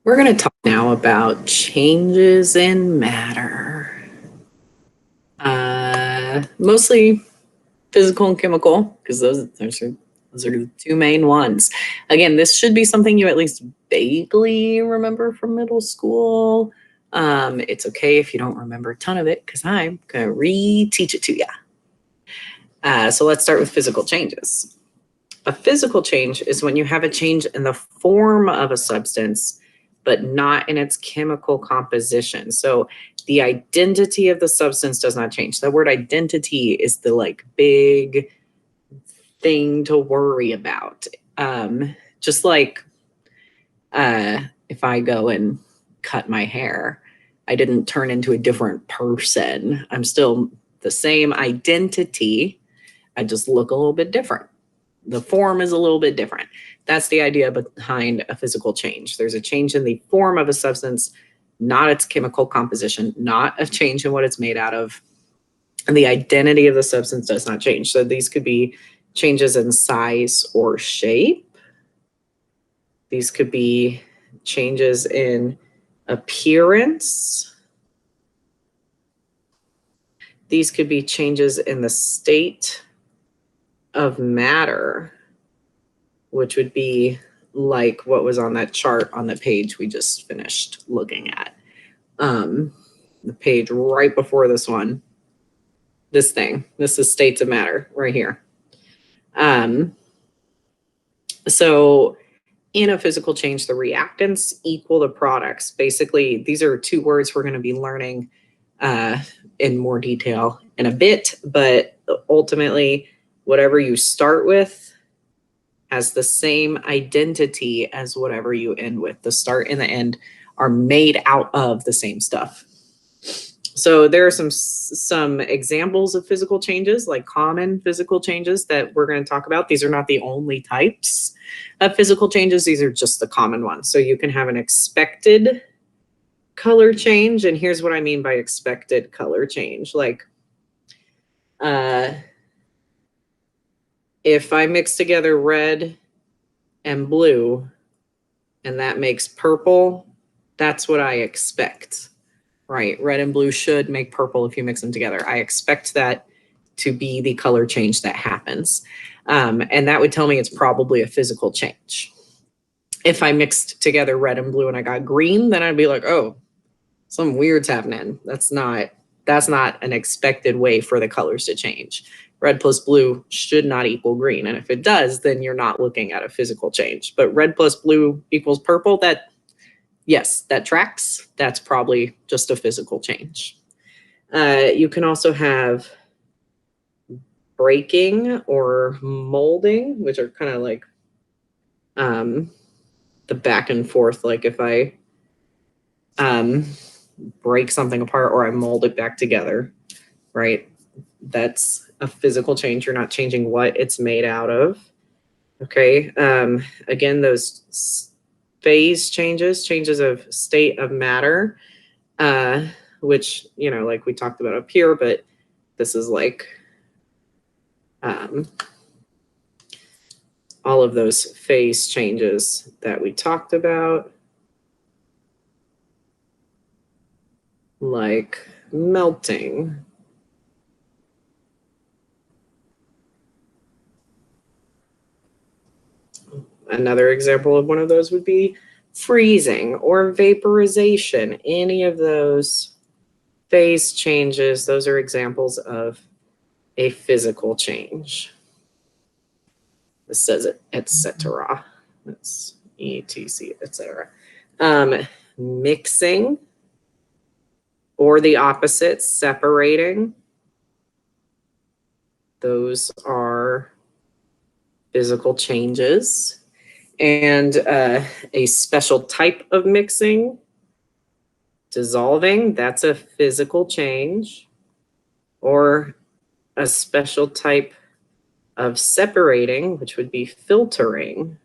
We're going to talk now about changes in matter. Mostly physical and chemical, because those are the two main ones. Again, this should be something you at least vaguely remember from middle school. It's okay if you don't remember a ton of it, because I'm going to reteach it to you. So let's start with physical changes. A physical change is when you have a change in the form of a substance, but not in its chemical composition. So the identity of the substance does not change. The word identity is the like big thing to worry about. Just like if I go and cut my hair, I didn't turn into a different person. I'm still the same identity. I just look a little bit different. The form is a little bit different. That's the idea behind a physical change. There's a change in the form of a substance, not its chemical composition, not a change in what it's made out of. And the identity of the substance does not change. So these could be changes in size or shape. These could be changes in appearance. These could be changes in the state of matter, which would be like what was on that chart on the page we just finished looking at. The page right before this one, this is states of matter right here. So in a physical change, the reactants equal the products. Basically, these are two words we're going to be learning in more detail in a bit, but ultimately, whatever you start with has the same identity as whatever you end with. The start and the end are made out of the same stuff. So there are some examples of physical changes, like common physical changes that we're going to talk about. These are not the only types of physical changes. These are just the common ones. So you can have an expected color change. And here's what I mean by expected color change. Like if I mix together red and blue and that makes purple, that's what I expect. Right, red and blue should make purple if you mix them together. I expect that to be the color change that happens. And that would tell me it's probably a physical change. If I mixed together red and blue and I got green, then I'd be like, oh, something weird's happening. That's not an expected way for the colors to change. Red plus blue should not equal green. And if it does, then you're not looking at a physical change. But red plus blue equals purple, yes, that tracks. That's probably just a physical change. You can also have breaking or molding, which are kind of like the back and forth. Like if I break something apart or I mold it back together, right? That's a physical change. You're not changing what it's made out of. Okay. Again, those phase changes of state of matter, which, like we talked about up here, but this is like all of those phase changes that we talked about, like melting. Another example of one of those would be freezing or vaporization. Any of those phase changes, those are examples of a physical change. This says it, etc. That's etc., etc. Mixing, or the opposite, separating. Those are physical changes. And a special type of mixing, dissolving, that's a physical change. Or a special type of separating, which would be filtering.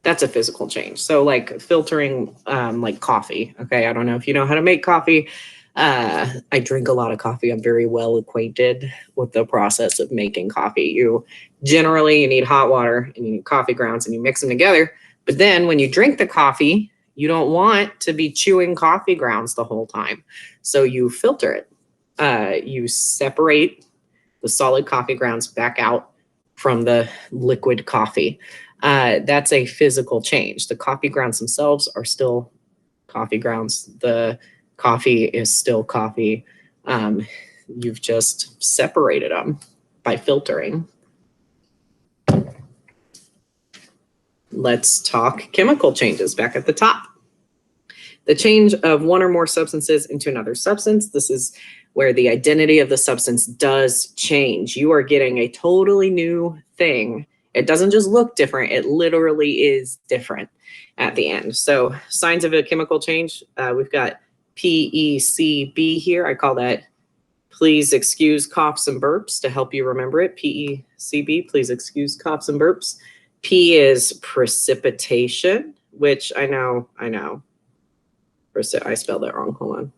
That's a physical change. So like filtering, like coffee. Okay, I don't know if you know how to make coffee. I drink a lot of coffee. I'm very well acquainted with the process of making coffee. You need hot water and you need coffee grounds and you mix them together. But then when you drink the coffee, you don't want to be chewing coffee grounds the whole time. So you filter it. You separate the solid coffee grounds back out from the liquid coffee. That's a physical change. The coffee grounds themselves are still coffee grounds. The coffee is still coffee. You've just separated them by filtering. Let's talk chemical changes back at the top. The change of one or more substances into another substance. This is where the identity of the substance does change. You are getting a totally new thing. It doesn't just look different, it literally is different at the end. So signs of a chemical change, we've got PECB here. I call that please excuse coughs and burps to help you remember it. PECB, please excuse coughs and burps. P is precipitation, which I know. I spelled that wrong. Hold on.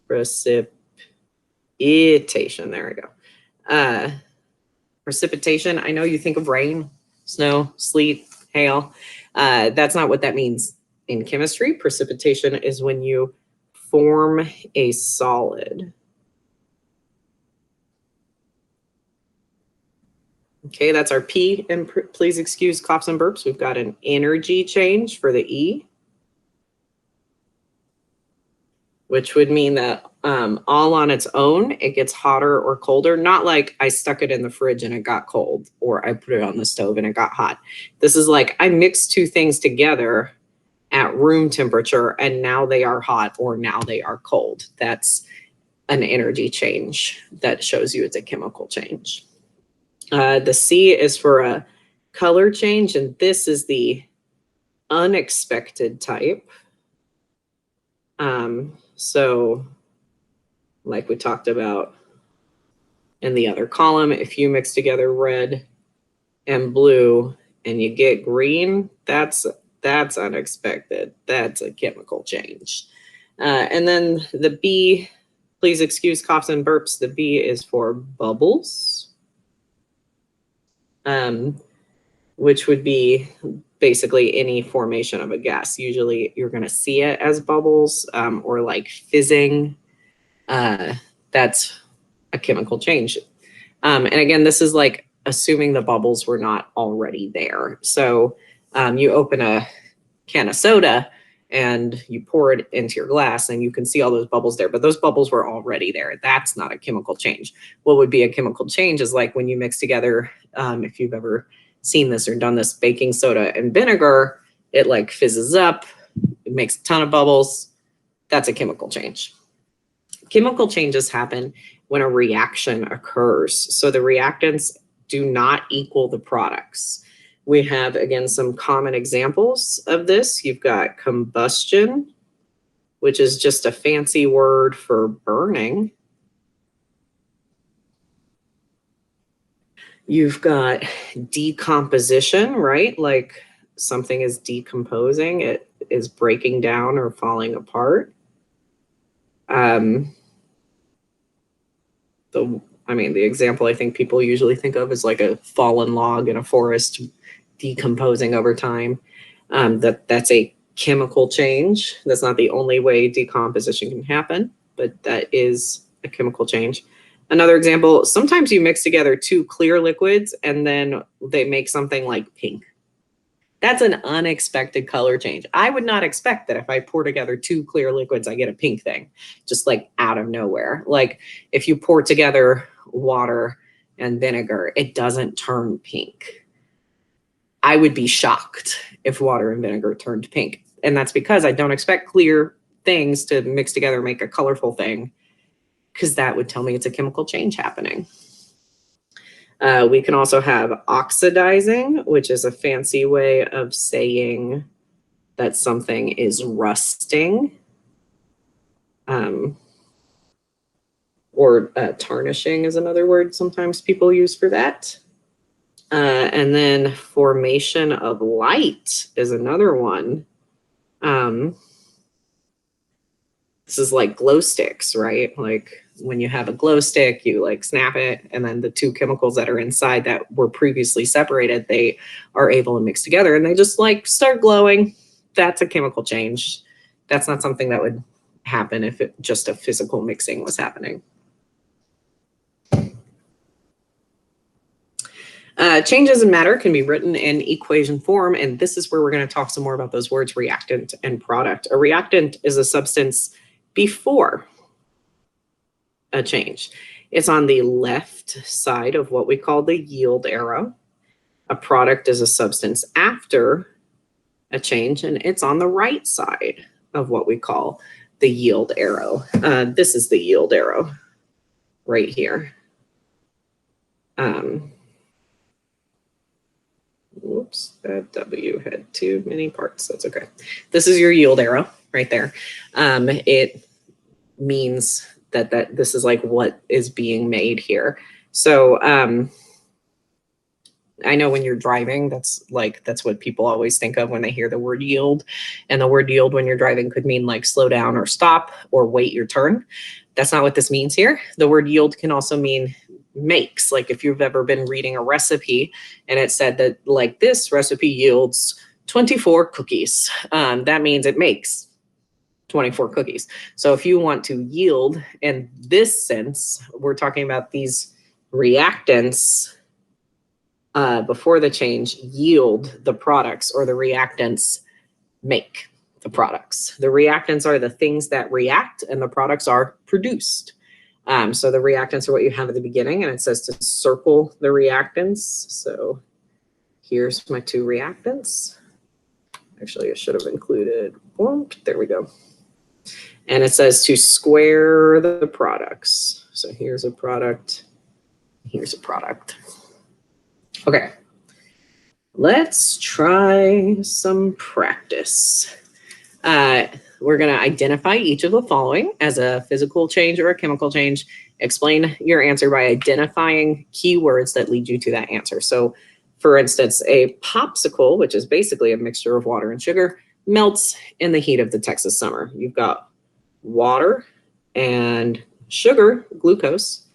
Precipitation. There we go. Precipitation. I know you think of rain, snow, sleet, hail. That's not what that means in chemistry. Precipitation is when you form a solid. Okay, that's our P, and please excuse coughs and burps. We've got an energy change for the E, which would mean that all on its own, it gets hotter or colder. Not like I stuck it in the fridge and it got cold, or I put it on the stove and it got hot. This is like I mixed two things together at room temperature and now they are hot or now they are cold. That's an energy change that shows you it's a chemical change. The C is for a color change, and this is the unexpected type. So like we talked about in the other column, if you mix together red and blue and you get green, that's unexpected. That's a chemical change. And then the B, please excuse coughs and burps. The B is for bubbles. Which would be basically any formation of a gas. Usually you're going to see it as bubbles or like fizzing. That's a chemical change. And again, this is like assuming the bubbles were not already there. So you open a can of soda and you pour it into your glass and you can see all those bubbles there, but those bubbles were already there. That's not a chemical change. What would be a chemical change is like when you mix together, if you've ever seen this or done this, baking soda and vinegar, it like fizzes up, it makes a ton of bubbles. That's a chemical change. Chemical changes happen when a reaction occurs. So the reactants do not equal the products. We have, again, some common examples of this. You've got combustion, which is just a fancy word for burning. You've got decomposition, right? Like something is decomposing, it is breaking down or falling apart. The example I think people usually think of is like a fallen log in a forest decomposing over time. That's a chemical change. That's not the only way decomposition can happen, but that is a chemical change. Another example, sometimes you mix together two clear liquids and then they make something like pink. That's an unexpected color change. I would not expect that if I pour together two clear liquids, I get a pink thing, just like out of nowhere. Like if you pour together water and vinegar, it doesn't turn pink. I would be shocked if water and vinegar turned pink. And that's because I don't expect clear things to mix together and make a colorful thing, because that would tell me it's a chemical change happening. We can also have oxidizing, which is a fancy way of saying that something is rusting. Or tarnishing is another word sometimes people use for that. And then formation of light is another one. This is like glow sticks, right? Like when you have a glow stick, you like snap it, and then the two chemicals that are inside that were previously separated, they are able to mix together and they just like start glowing. That's a chemical change. That's not something that would happen if it just a physical mixing was happening. Changes in matter can be written in equation form, and this is where we're going to talk some more about those words reactant and product. A reactant is a substance before a change. It's on the left side of what we call the yield arrow. A product is a substance after a change, and it's on the right side of what we call the yield arrow. This is the yield arrow right here. Whoops, that W had too many parts. That's okay. This is your yield arrow right there. It means that this is like what is being made here. So I know when you're driving, that's what people always think of when they hear the word yield. And the word yield when you're driving could mean like slow down or stop or wait your turn. That's not what this means here. The word yield can also mean makes. Like if you've ever been reading a recipe and it said that like this recipe yields 24 cookies, that means it makes 24 cookies. So if you want to yield in this sense, we're talking about these reactants before the change yield the products, or the reactants make the products. The reactants are the things that react and the products are produced. So the reactants are what you have at the beginning, and it says to circle the reactants. So here's my two reactants. Actually, I should have included, there we go. And it says to square the products. So here's a product, here's a product. Okay, let's try some practice. We're going to identify each of the following as a physical change or a chemical change. Explain your answer by identifying keywords that lead you to that answer. So for instance, a popsicle, which is basically a mixture of water and sugar, melts in the heat of the Texas summer. You've got water and sugar, glucose,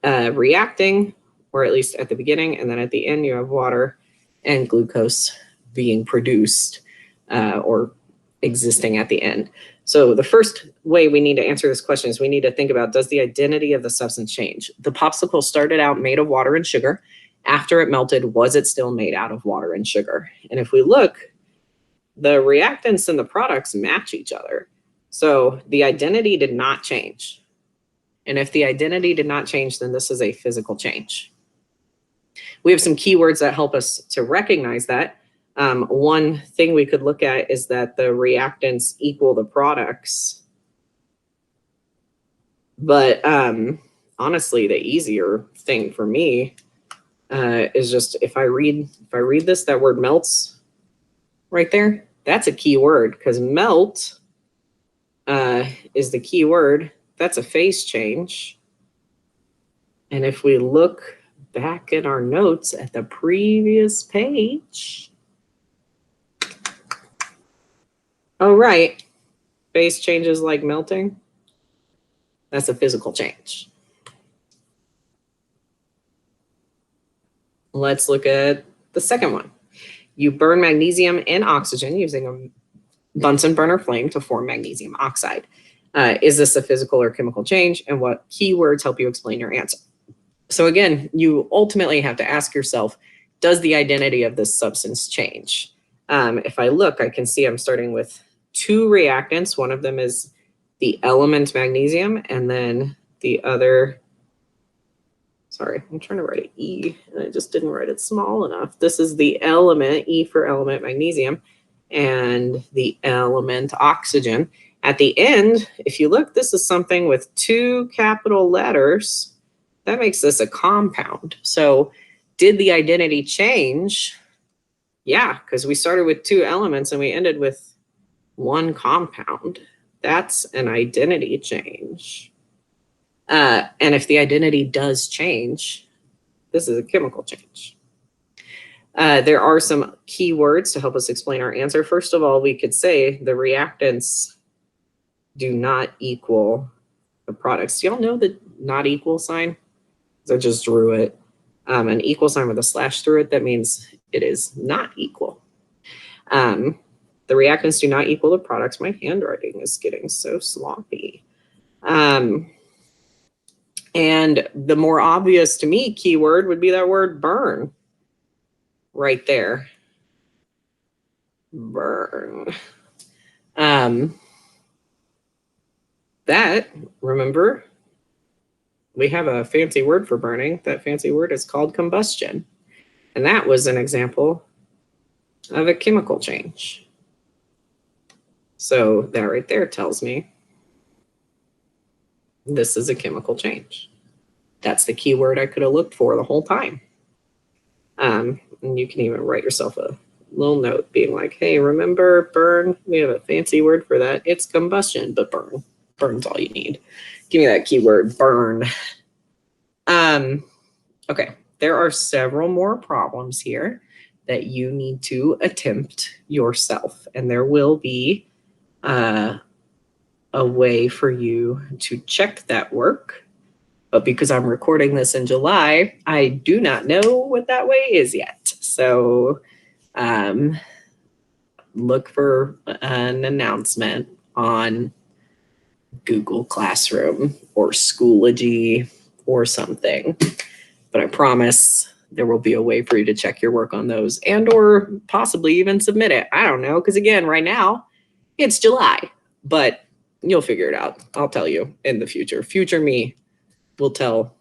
reacting, or at least at the beginning, and then at the end you have water and glucose being produced or existing at the end. So the first way we need to answer this question is we need to think about, does the identity of the substance change? The popsicle started out made of water and sugar. After it melted, was it still made out of water and sugar? And if we look, the reactants and the products match each other. So the identity did not change. And if the identity did not change, then this is a physical change. We have some keywords that help us to recognize that. One thing we could look at is that the reactants equal the products. But honestly, the easier thing for me is just if I read this, that word melts right there, that's a key word, because melt is the key word. That's a phase change. And if we look back at our notes at the previous page, oh, right, phase changes like melting, that's a physical change. Let's look at the second one. You burn magnesium and oxygen using a Bunsen burner flame to form magnesium oxide. Is this a physical or chemical change? And what keywords help you explain your answer? So again, you ultimately have to ask yourself, does the identity of this substance change? If I look, I can see I'm starting with two reactants. One of them is the element magnesium, and then the other, sorry, I'm trying to write an E, and I just didn't write it small enough. This is the element, E for element magnesium, and the element oxygen. At the end, if you look, this is something with two capital letters. That makes this a compound. So did the identity change? Yeah, because we started with two elements and we ended with one compound. That's an identity change. And if the identity does change, this is a chemical change. There are some keywords to help us explain our answer. First of all, we could say the reactants do not equal the products. Do y'all know the not equal sign? I just drew it. An equal sign with a slash through it, that means it is not equal. The reactants do not equal the products. My handwriting is getting so sloppy. And the more obvious to me keyword would be that word burn right there. Burn. That, remember, we have a fancy word for burning. That fancy word is called combustion. And that was an example of a chemical change. So that right there tells me this is a chemical change. That's the key word I could have looked for the whole time. And you can even write yourself a little note being like, hey, remember burn? We have a fancy word for that. It's combustion, but burn. Burn's all you need. Give me that keyword, burn. Okay, there are several more problems here that you need to attempt yourself. And there will be a way for you to check that work. But because I'm recording this in July, I do not know what that way is yet. So look for an announcement on Google Classroom or Schoology or something. But I promise there will be a way for you to check your work on those and or possibly even submit it. I don't know, because again, right now it's July, but you'll figure it out. I'll tell you in the future. Future me will tell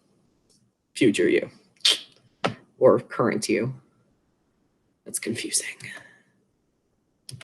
future you or current you. That's confusing.